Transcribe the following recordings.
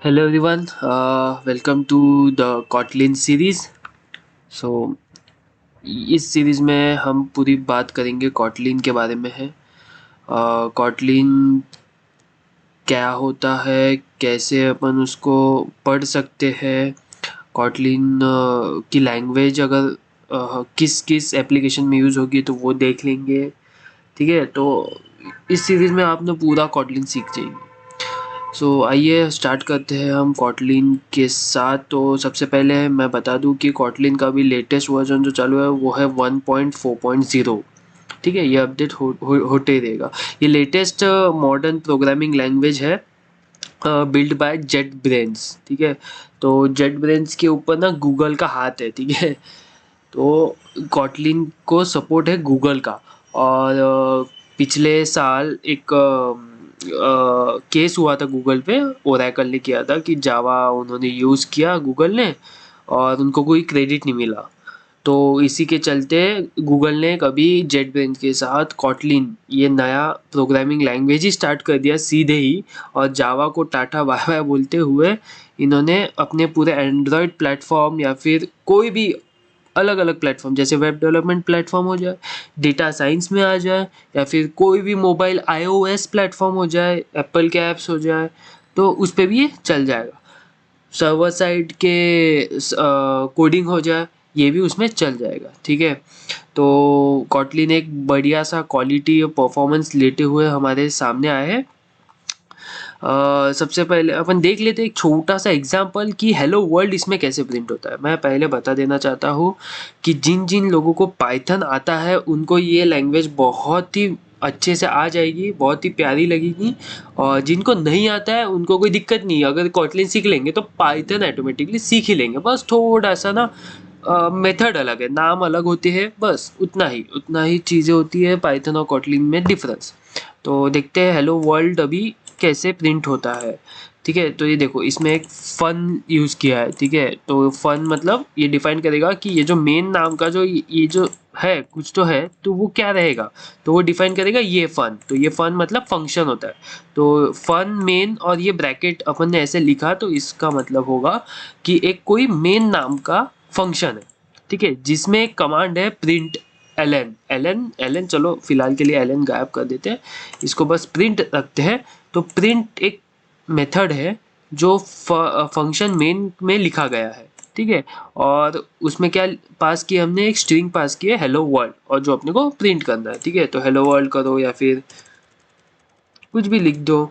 Hello everyone, welcome to the Kotlin series. So इस series में हम पूरी बात करेंगे कॉटलिन के बारे में है। कॉटलिन क्या होता है, कैसे अपन उसको पढ़ सकते हैं, कॉटलिन की लैंग्वेज अगर किस किस एप्लीकेशन में यूज़ होगी तो वो देख लेंगे। ठीक है, तो इस सीरीज़ में आपने पूरा कॉटलिन सीख जाएंगे। आइए स्टार्ट करते हैं हम कॉटलिन के साथ। तो सबसे पहले मैं बता दूं कि कॉटलिन का भी लेटेस्ट वर्जन जो चालू है वो है 1.4.0। ठीक है, ये अपडेट होते ही रहेगा। ये लेटेस्ट मॉडर्न प्रोग्रामिंग लैंग्वेज है, बिल्ड बाय जेट ब्रेन्स। ठीक है, तो जेट ब्रेन्स के ऊपर ना गूगल का हाथ है। ठीक है, तो कॉटलिन को सपोर्ट है गूगल का। और पिछले साल एक केस हुआ था गूगल पे, ओरेकल ने किया था कि जावा उन्होंने यूज़ किया गूगल ने और उनको कोई क्रेडिट नहीं मिला। तो इसी के चलते गूगल ने कभी जेट ब्रेन्स के साथ कॉटलिन ये नया प्रोग्रामिंग लैंग्वेज ही स्टार्ट कर दिया सीधे ही। और जावा को टाटा बाय बाय बोलते हुए इन्होंने अपने पूरे एंड्रॉयड प्लेटफॉर्म या फिर कोई भी अलग अलग प्लेटफॉर्म जैसे वेब डेवलपमेंट प्लेटफॉर्म हो जाए, डेटा साइंस में आ जाए, या फिर कोई भी मोबाइल iOS प्लेटफॉर्म हो जाए, एप्पल के ऐप्स हो जाए, तो उस पर भी ये चल जाएगा। सर्वर साइड के कोडिंग हो जाए, ये भी उसमें चल जाएगा। ठीक है, तो कॉटलिन एक बढ़िया सा क्वालिटी और परफॉर्मेंस लेते हुए हमारे सामने आए हैं। सबसे पहले अपन देख लेते हैं एक छोटा सा एग्जांपल कि हेलो वर्ल्ड इसमें कैसे प्रिंट होता है। मैं पहले बता देना चाहता हूँ कि जिन जिन लोगों को पाइथन आता है उनको ये लैंग्वेज बहुत ही अच्छे से आ जाएगी, बहुत ही प्यारी लगेगी। और जिनको नहीं आता है उनको कोई दिक्कत नहीं, अगर कॉटलिन सीख लेंगे तो पाइथन ऑटोमेटिकली सीख ही लेंगे। बस थोड़ा सा ना मेथड अलग है, नाम अलग होते हैं, बस उतना ही चीज़ें होती है पाइथन और कॉटलिन में डिफरेंस। तो देखते हैं हेलो वर्ल्ड अभी कैसे प्रिंट होता है। ठीक है, तो ये देखो इसमें एक फन यूज़ किया है। ठीक है, तो फन मतलब ये डिफाइन करेगा कि ये जो मेन नाम का जो ये जो है कुछ तो है, तो वो क्या रहेगा, तो वो डिफाइन करेगा ये फन। तो ये फन मतलब फंक्शन होता है। तो फन मेन और ये ब्रैकेट अपन ने ऐसे लिखा तो इसका मतलब होगा कि एक कोई मेन नाम का फंक्शन है। ठीक है, जिसमें एक कमांड है प्रिंट एलन एलन एलन, चलो फिलहाल के लिए एलन गायब कर देते हैं, इसको बस प्रिंट रखते हैं। तो प्रिंट एक मेथड है जो फंक्शन मेन में लिखा गया है। ठीक है, और उसमें क्या पास किया हमने, एक स्ट्रिंग पास की है हेलो वर्ल्ड, और जो अपने को प्रिंट करना है। ठीक है, तो हेलो वर्ल्ड करो या फिर कुछ भी लिख दो,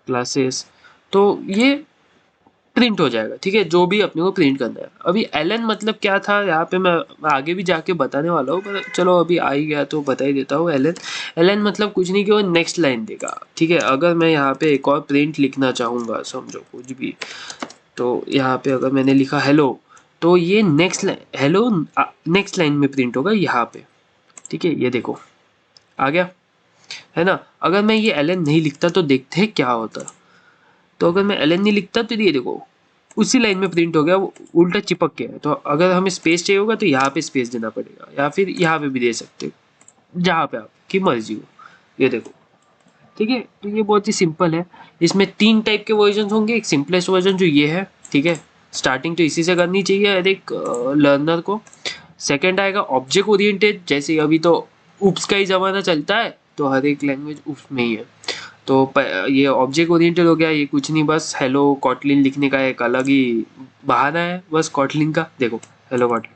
क्लासेस, तो ये प्रिंट हो जाएगा। ठीक है, जो भी अपने को प्रिंट करना है। अभी एलन मतलब क्या था यहाँ पे मैं आगे भी जाके बताने वाला हूँ, पर चलो अभी आ ही गया तो बता ही देता हूँ। एलन एलन मतलब कुछ नहीं कि वो नेक्स्ट लाइन देगा। ठीक है, अगर मैं यहाँ पे एक और प्रिंट लिखना चाहूँगा, समझो कुछ भी, तो यहाँ पे अगर मैंने लिखा हेलो, तो ये next line hello next line में प्रिंट होगा यहाँ पे। ठीक है, ये देखो आ गया, है ना। अगर मैं ये एलन नहीं लिखता तो देखते हैं क्या होता। तो अगर मैं एलन नहीं लिखता तो ये देखो उसी लाइन में प्रिंट हो गया, वो उल्टा चिपक गया है। तो अगर हमें स्पेस चाहिए होगा तो यहाँ पे स्पेस देना पड़ेगा, या फिर यहाँ पे भी दे सकते हो, जहाँ पे आपकी मर्जी हो। ये देखो, ठीक है, तो ये बहुत ही सिंपल है। इसमें 3 टाइप के वर्जन होंगे। एक सिंपलेस्ट वर्जन जो ये है, ठीक है, स्टार्टिंग तो इसी से करनी चाहिए हर एक लर्नर को। सेकेंड आएगा ऑब्जेक्ट ओरिएंटेड, जैसे अभी तो उप्स का ही ज़माना चलता है, तो हर एक लैंग्वेज उप्स में ही है। तो ये ऑब्जेक्ट ओरिएंटेड हो गया, ये कुछ नहीं, बस हेलो कॉटलिन लिखने का एक अलग ही बहाना है बस कॉटलिन का। देखो हेलो कॉटलिन,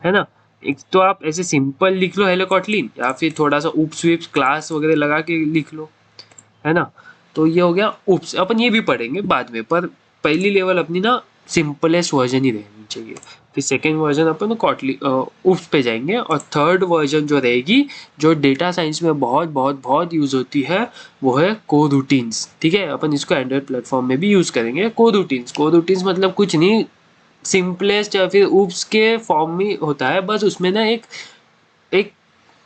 है ना। एक तो आप ऐसे सिंपल लिख लो हेलो कॉटलिन, या फिर थोड़ा सा उप्स विप्स क्लास वगैरह लगा के लिख लो, है ना। तो ये हो गया उप्स, अपन ये भी पढ़ेंगे बाद में, पर पहली लेवल अपनी ना सिंपलेस्ट वर्जन ही रहनी चाहिए। फिर सेकेंड वर्जन अपन कॉटली उप्स पे जाएंगे, और थर्ड वर्जन जो रहेगी, जो डेटा साइंस में बहुत बहुत बहुत यूज़ होती है, वो है को रूटीन्स। ठीक है, अपन इसको एंड्रॉयड प्लेटफॉर्म में भी यूज़ करेंगे। को रूटीन्स मतलब कुछ नहीं, सिंपलेस्ट या फिर उप्स के फॉर्म में होता है। बस उसमें ना एक एक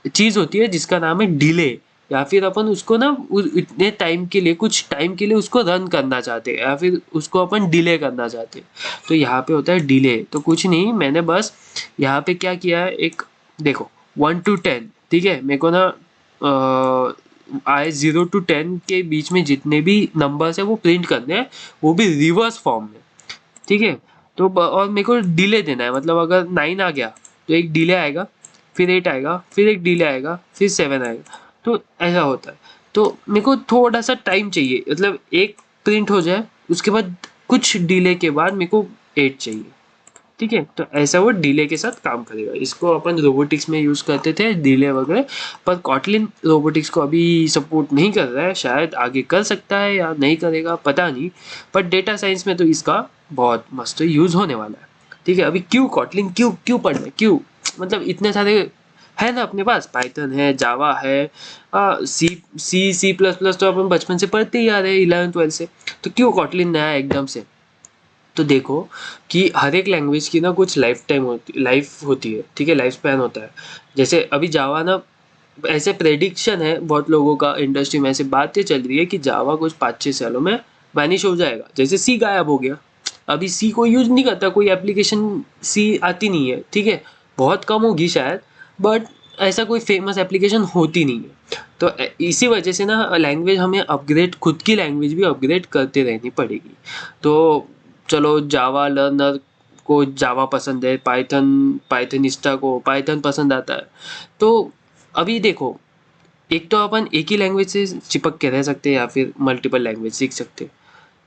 चीज़ होती है जिसका नाम है डिले, या फिर अपन उसको ना इतने टाइम के लिए, कुछ टाइम के लिए उसको रन करना चाहते हैं, या फिर उसको अपन डिले करना चाहते हैं, तो यहाँ पे होता है डिले। तो कुछ नहीं, मैंने बस यहाँ पे क्या किया है, एक देखो 1 to 10। ठीक है, मेरे को ना आए 0 to 10 के बीच में जितने भी नंबर्स है वो प्रिंट करने हैं, वो भी रिवर्स फॉर्म में, ठीक है। तो और मेरे को डिले देना है, मतलब अगर 9 आ गया तो एक डिले आएगा, फिर 8 आएगा, फिर एक डिले आएगा, फिर 7 आएगा, तो ऐसा होता है। तो मेरे को थोड़ा सा टाइम चाहिए, मतलब एक प्रिंट हो जाए उसके बाद कुछ डिले के बाद मेरे को 8 चाहिए, ठीक है। तो ऐसा वो डिले के साथ काम करेगा। इसको अपन रोबोटिक्स में यूज़ करते थे डिले वगैरह, पर कॉटलिन रोबोटिक्स को अभी सपोर्ट नहीं कर रहा है, शायद आगे कर सकता है या नहीं करेगा पता नहीं, पर डेटा साइंस में तो इसका बहुत मस्त यूज़ होने वाला है, ठीक है। अभी क्यों कॉटलिन, क्यों क्यों पढ़ना है, क्यों, मतलब इतने सारे है ना अपने पास, पाइथन है, जावा है, सी प्लस प्लस तो अपन बचपन से पढ़ते ही आ रहे हैं 11th 12th से, तो क्यों कॉटलिन नया एकदम से। तो देखो कि हर एक लैंग्वेज की ना कुछ लाइफ होती है, ठीक है, लाइफ स्पैन होता है। जैसे अभी जावा ना, ऐसे प्रेडिक्शन है बहुत लोगों का, इंडस्ट्री में ऐसे बातें चल रही है कि जावा कुछ 5-6 सालों में वैनिश हो जाएगा, जैसे सी गायब हो गया। अभी सी कोई यूज नहीं करता, कोई एप्लीकेशन सी आती नहीं है, ठीक है, बहुत कम होगी शायद, बट ऐसा कोई फेमस एप्लीकेशन होती नहीं है। तो इसी वजह से ना लैंग्वेज हमें अपग्रेड, खुद की लैंग्वेज भी अपग्रेड करते रहनी पड़ेगी। तो चलो जावा लर्नर को जावा पसंद है, पाइथनिस्टा को पाइथन पसंद आता है। तो अभी देखो, एक तो अपन एक ही लैंग्वेज से चिपक के रह सकते हैं या फिर मल्टीपल लैंग्वेज सीख सकते हैं।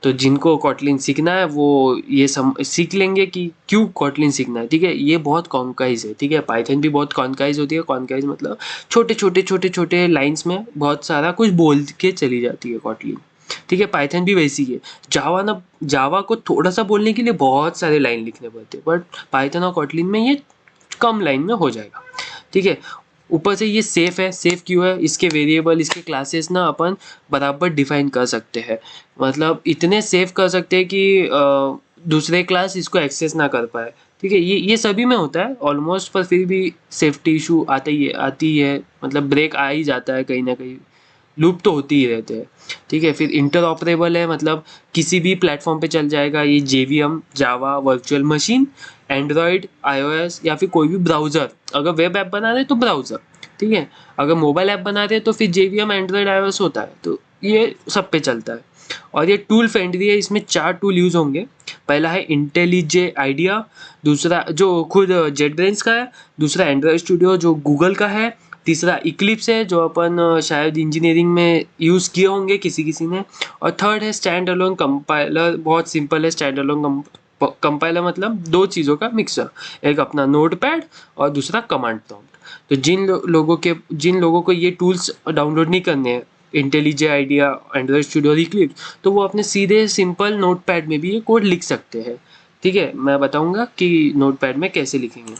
तो जिनको कॉटलिन सीखना है वो ये सीख लेंगे कि क्यों कॉटलिन सीखना है, ठीक है। ये बहुत कॉन्काइज है, ठीक है, पाइथन भी बहुत कॉन्काइज होती है। कॉन्काइज मतलब छोटे छोटे लाइंस में बहुत सारा कुछ बोल के चली जाती है कॉटलिन, ठीक है। पाइथन भी वैसी है। जावा को थोड़ा सा बोलने के लिए बहुत सारे लाइन लिखने पड़ते हैं, बट पाइथन और कॉटलिन में ये कम लाइन में हो जाएगा, ठीक है। ऊपर से ये सेफ है। सेफ क्यों है, इसके वेरिएबल, इसके क्लासेस ना अपन बराबर डिफाइन कर सकते हैं, मतलब इतने सेफ कर सकते हैं कि दूसरे क्लास इसको एक्सेस ना कर पाए, ठीक है। ये सभी में होता है ऑलमोस्ट, पर फिर भी सेफ्टी इशू आती है, मतलब ब्रेक आ ही जाता है कहीं ना कहीं, लूप तो होती ही रहते हैं, ठीक है। फिर इंटर ऑपरेबल है, मतलब किसी भी प्लेटफॉर्म पे चल जाएगा ये, JVM, Java virtual machine, Android, iOS या फिर कोई भी ब्राउज़र। अगर वेब ऐप बना रहे तो ब्राउज़र, ठीक है। अगर मोबाइल ऐप बना रहे तो फिर जेवीएम, एंड्रॉयड, आईओएस होता है, तो ये सब पे चलता है। और ये टूल फ्रेंडली है, इसमें 4 टूल यूज़ होंगे। पहला है इंटेलिजे आइडिया, दूसरा जो खुद जेटब्रेन्स का है, दूसरा एंड्रॉयड स्टूडियो जो गूगल का है, तीसरा इक्लिप्स है जो अपन शायद इंजीनियरिंग में यूज़ किए होंगे किसी किसी ने, और थर्ड है स्टैंड अलोन कंपाइलर। बहुत सिंपल है स्टैंड अलोन कंपाइलर, मतलब 2 चीज़ों का मिक्सर, एक अपना नोटपैड और दूसरा कमांड प्रॉम्प्ट। तो जिन लोगों को ये टूल्स डाउनलोड नहीं करने हैं, इंटेलिजे आइडिया, एंड्रॉयड स्टूडियो और इक्लिप्स, तो वो अपने सीधे सिंपल नोटपैड में भी ये कोड लिख सकते हैं, ठीक है। मैं बताऊंगा कि नोटपैड में कैसे लिखेंगे।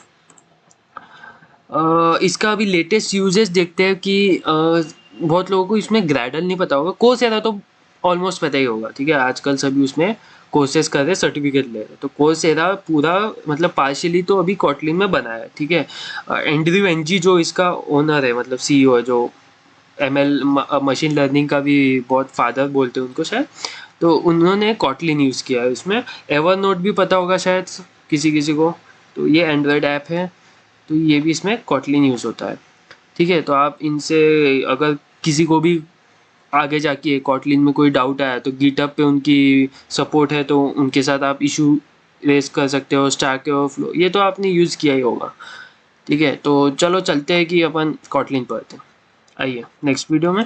इसका अभी लेटेस्ट यूजेस देखते हैं कि बहुत लोगों को इसमें ग्रैडल नहीं पता होगा, कोर्सेरा तो ऑलमोस्ट पता ही होगा, ठीक है। आजकल सभी उसमें कोर्सेस कर रहे, सर्टिफिकेट ले रहे, तो कोर्सेरा पूरा मतलब पार्शियली तो अभी कॉटलिन में बना है, ठीक है। एंड्रयू एनजी जो इसका ओनर है, मतलब सीईओ है, जो एमएल मशीन लर्निंग का भी बहुत फादर बोलते हैं उनको शायद, तो उन्होंने कॉटलिन यूज़ किया है इसमें। एवरनोट भी पता होगा शायद किसी किसी को, तो ये एंड्रॉयड ऐप है, तो ये भी इसमें कॉटलिन यूज़ होता है, ठीक है। तो आप इनसे अगर किसी को भी आगे जाके कॉटलिन में कोई डाउट आया तो गिटहब पे उनकी सपोर्ट है, तो उनके साथ आप इशू रेस कर सकते हो। स्टैक ओवरफ्लो ये तो आपने यूज़ किया ही होगा, ठीक है। तो चलो चलते हैं कि अपन कॉटलिन पढ़ते हैं, आइए नेक्स्ट वीडियो में।